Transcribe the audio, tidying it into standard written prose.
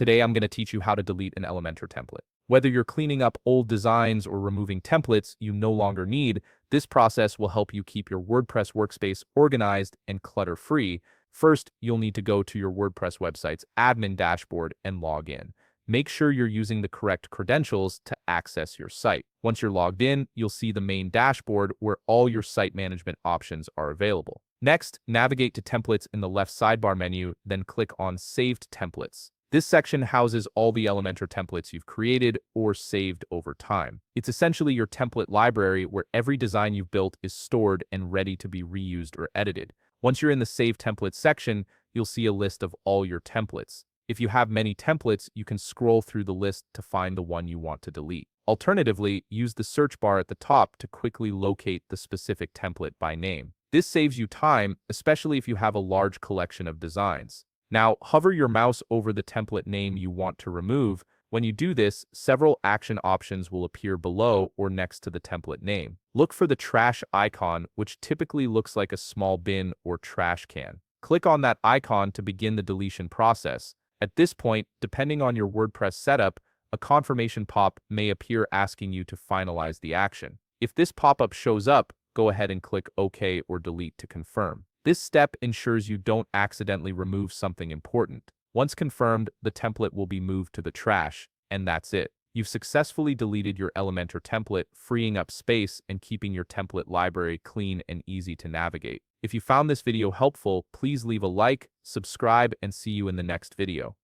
Today I'm going to teach you how to delete an Elementor template. Whether you're cleaning up old designs or removing templates you no longer need, this process will help you keep your WordPress workspace organized and clutter-free. First, you'll need to go to your WordPress website's admin dashboard and log in. Make sure you're using the correct credentials to access your site. Once you're logged in, you'll see the main dashboard where all your site management options are available. Next, navigate to Templates in the left sidebar menu, then click on Saved Templates. This section houses all the Elementor templates you've created or saved over time. It's essentially your template library where every design you've built is stored and ready to be reused or edited. Once you're in the Save Templates section, you'll see a list of all your templates. If you have many templates, you can scroll through the list to find the one you want to delete. Alternatively, use the search bar at the top to quickly locate the specific template by name. This saves you time, especially if you have a large collection of designs. Now, hover your mouse over the template name you want to remove. When you do this, several action options will appear below or next to the template name. Look for the trash icon, which typically looks like a small bin or trash can. Click on that icon to begin the deletion process. At this point, depending on your WordPress setup, a confirmation pop may appear asking you to finalize the action. If this pop-up shows up, go ahead and click OK or Delete to confirm. This step ensures you don't accidentally remove something important. Once confirmed, the template will be moved to the trash, and that's it. You've successfully deleted your Elementor template, freeing up space and keeping your template library clean and easy to navigate. If you found this video helpful, please leave a like, subscribe, and see you in the next video.